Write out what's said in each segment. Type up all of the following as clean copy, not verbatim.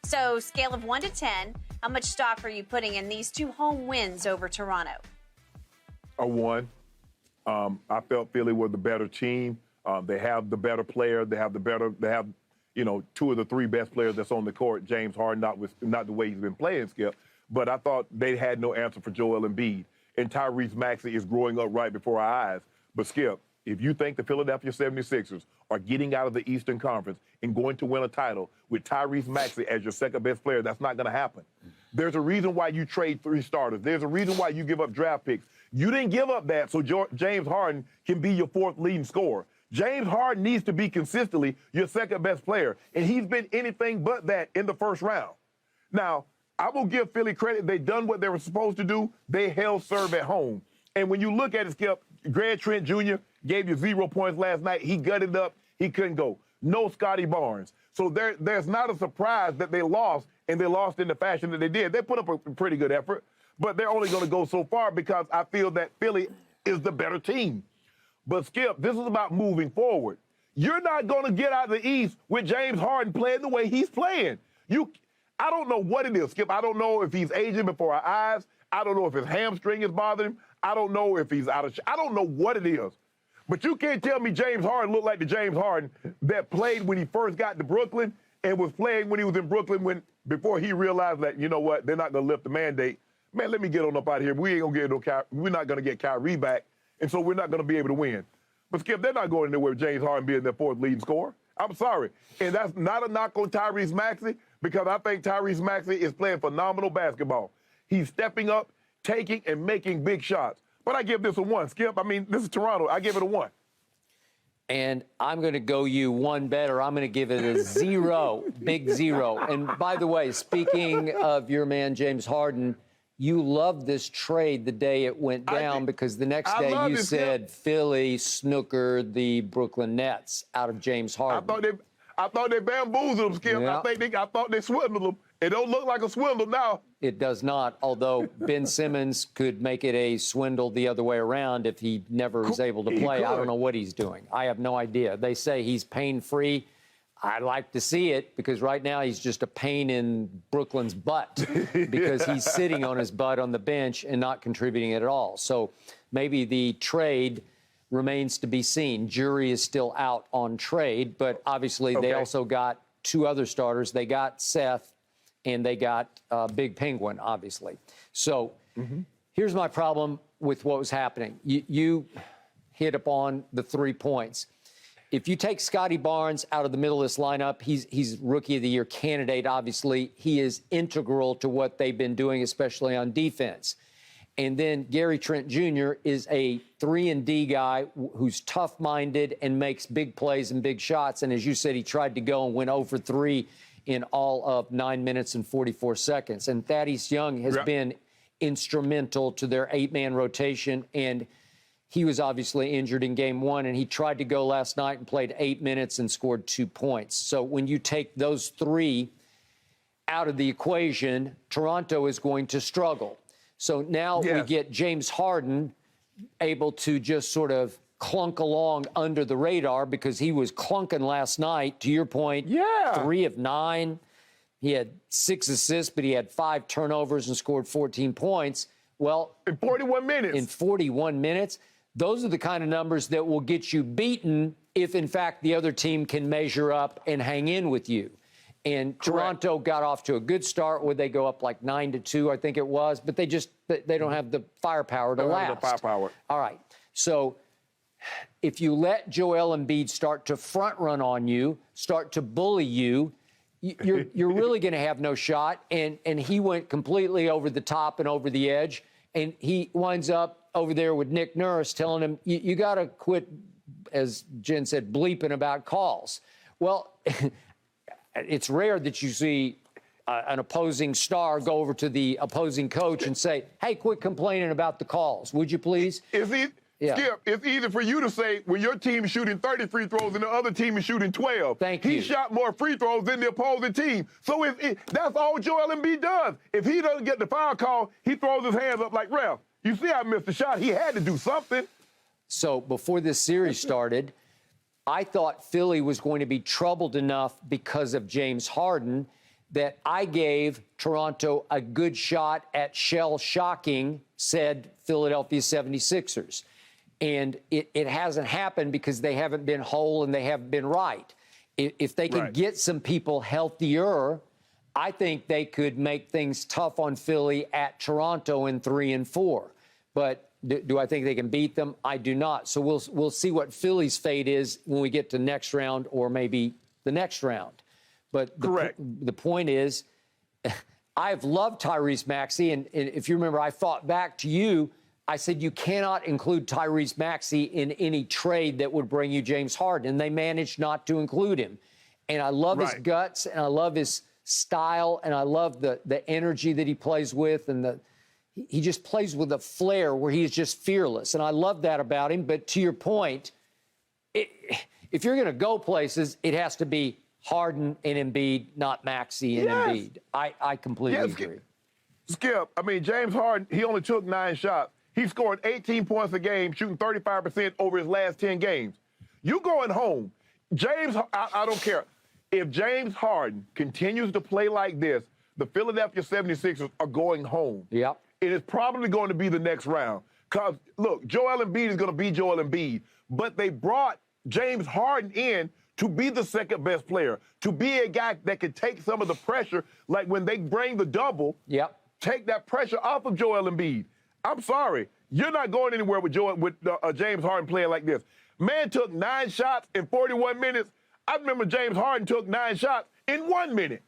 So, scale of 1 to 10, how much stock are you putting in these two home wins over Toronto? A 1. I felt Philly were the better team. They have the better player. They have, two of the three best players that's on the court. James Harden, not the way he's been playing, Skip. But I thought they had no answer for Joel Embiid. And Tyrese Maxey is growing up right before our eyes. But, Skip, if you think the Philadelphia 76ers are getting out of the Eastern Conference and going to win a title with Tyrese Maxey as your second-best player, that's not going to happen. There's a reason why you trade 3 starters. There's a reason why you give up draft picks. You didn't give up that so James Harden can be your 4th leading scorer. James Harden needs to be consistently your second-best player, and he's been anything but that in the first round. Now, I will give Philly credit. They done what they were supposed to do. They held serve at home. And when you look at it, Skip, Greg Trent Jr. gave you 0 points last night. He gutted up. He couldn't go. No Scotty Barnes. So there's not a surprise that they lost, and they lost in the fashion that they did. They put up a pretty good effort, but they're only going to go so far because I feel that Philly is the better team. But, Skip, this is about moving forward. You're not going to get out of the East with James Harden playing the way he's playing. I don't know what it is, Skip. I don't know if he's aging before our eyes. I don't know if his hamstring is bothering him. I don't know if he's out of I don't know what it is. But you can't tell me James Harden looked like the James Harden that played when he first got to Brooklyn and was playing when he was in Brooklyn before he realized that, you know what, they're not going to lift the mandate. Man, let me get on up out of here. We're not going to get Kyrie back, and so we're not going to be able to win. But, Skip, they're not going anywhere with James Harden being their 4th leading scorer. I'm sorry. And that's not a knock on Tyrese Maxey because I think Tyrese Maxey is playing phenomenal basketball. He's stepping up, taking, and making big shots. But I give this a 1, Skip. I mean, this is Toronto. I give it a 1. And I'm going to go you one better. I'm going to give it a 0, big 0. And by the way, speaking of your man, James Harden, you loved this trade the day it went down because the next day you said Philly snookered the Brooklyn Nets out of James Harden. I thought they bamboozled them, Skip. Yeah. I thought they swindled them. It don't look like a swindle now. It does not, although Ben Simmons could make it a swindle the other way around if he never was able to play. I don't know what he's doing. I have no idea. They say he's pain-free. I'd like to see it because right now he's just a pain in Brooklyn's butt because he's sitting on his butt on the bench and not contributing at all. So maybe the trade remains to be seen. Jury is still out on trade, but obviously they also got 2 other starters. They got Seth and they got Big Penguin, obviously. So here's my problem with what was happening. You hit upon the 3 points. If you take Scotty Barnes out of the middle of this lineup, he's Rookie of the Year candidate, obviously. He is integral to what they've been doing, especially on defense. And then Gary Trent Jr. is a 3-and-D guy who's tough-minded and makes big plays and big shots. And as you said, he tried to go and went 0 for 3 in all of 9 minutes and 44 seconds. And Thaddeus Young has been instrumental to their 8-man rotation, and he was obviously injured in Game 1, and he tried to go last night and played 8 minutes and scored 2 points. So when you take those 3 out of the equation, Toronto is going to struggle. So now we get James Harden able to just sort of clunk along under the radar because he was clunking last night, to your point. 3 of 9. He had 6 assists, but he had 5 turnovers and scored 14 points. Well, in 41 minutes. In 41 minutes. Those are the kind of numbers that will get you beaten if, in fact, the other team can measure up and hang in with you. And Toronto got off to a good start where they go up like 9-2, I think it was, but they don't have the firepower to last. The firepower. All right. So if you let Joel Embiid start to front run on you, start to bully you, you're really going to have no shot. And he went completely over the top and over the edge, and he winds up over there with Nick Nurse telling him, you got to quit, as Jen said, bleeping about calls. Well, it's rare that you see an opposing star go over to the opposing coach and say, hey, quit complaining about the calls, would you please? Skip, it's easy for you to say when your team is shooting 30 free throws and the other team is shooting 12. He shot more free throws than the opposing team. So that's all Joel Embiid does. If he doesn't get the foul call, he throws his hands up like, ref, you see I missed the shot. He had to do something. So before this series started, I thought Philly was going to be troubled enough because of James Harden that I gave Toronto a good shot at shell-shocking said Philadelphia 76ers. And it hasn't happened because they haven't been whole and they haven't been right. If they can get some people healthier, I think they could make things tough on Philly at Toronto in 3 and 4. But do I think they can beat them? I do not. So we'll see what Philly's fate is when we get to next round or maybe the next round. But the point is, I've loved Tyrese Maxey, and if you remember, I fought back to you. I said you cannot include Tyrese Maxey in any trade that would bring you James Harden, and they managed not to include him. And I love his guts, and I love his style, and I love the energy that he plays with, and he just plays with a flair where he is just fearless, and I love that about him. But to your point, if you're going to go places, it has to be Harden and Embiid, not Maxey and Embiid. I completely agree. Skip, I mean, James Harden, he only took 9 shots. He scored 18 points a game, shooting 35% over his last 10 games. You going home. James, I don't care. If James Harden continues to play like this, the Philadelphia 76ers are going home. Yep. It is probably going to be the next round. Because, look, Joel Embiid is going to be Joel Embiid. But they brought James Harden in to be the second best player, to be a guy that can take some of the pressure, like when they bring the double, take that pressure off of Joel Embiid. I'm sorry, you're not going anywhere with James Harden playing like this. Man took 9 shots in 41 minutes. I remember James Harden took 9 shots in 1 minute.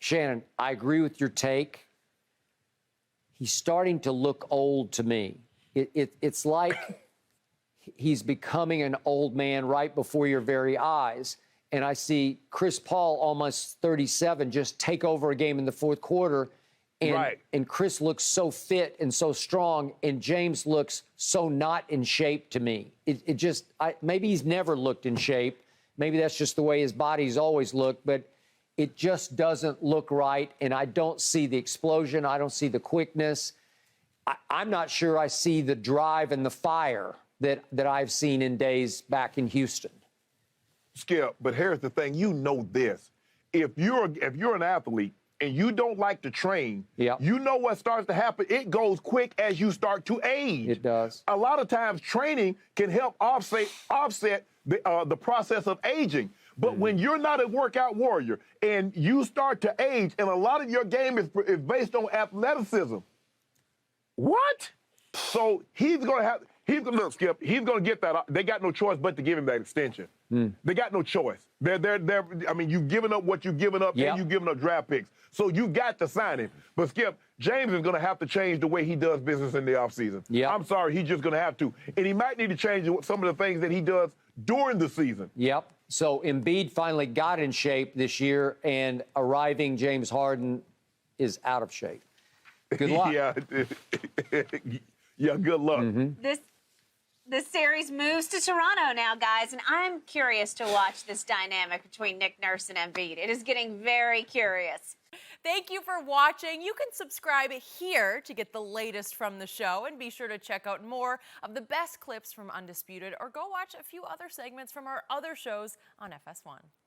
Shannon, I agree with your take. He's starting to look old to me. It's like he's becoming an old man right before your very eyes. And I see Chris Paul, almost 37, just take over a game in the fourth quarter. And Chris looks so fit and so strong, and James looks so not in shape to me. Maybe he's never looked in shape. Maybe that's just the way his body's always looked, but it just doesn't look right, and I don't see the explosion. I don't see the quickness. I'm not sure I see the drive and the fire that I've seen in days back in Houston. Skip, but here's the thing. You know this. If you're an athlete and you don't like to train, you know what starts to happen. It goes quick as you start to age. It does. A lot of times training can help offset the process of aging. But when you're not a workout warrior and you start to age, and a lot of your game is based on athleticism, what? So he's going to get that. They got no choice but to give him that extension. They got no choice. I mean, you've given up what you've given up, and you've given up draft picks. So you got to sign him. But Skip, James is going to have to change the way he does business in the offseason. I'm sorry, he's just going to have to. And he might need to change some of the things that he does during the season. So Embiid finally got in shape this year, and arriving James Harden is out of shape. Good luck. Good luck. This series moves to Toronto now, guys, and I'm curious to watch this dynamic between Nick Nurse and Embiid. It is getting very curious. Thank you for watching. You can subscribe here to get the latest from the show, and be sure to check out more of the best clips from Undisputed, or go watch a few other segments from our other shows on FS1.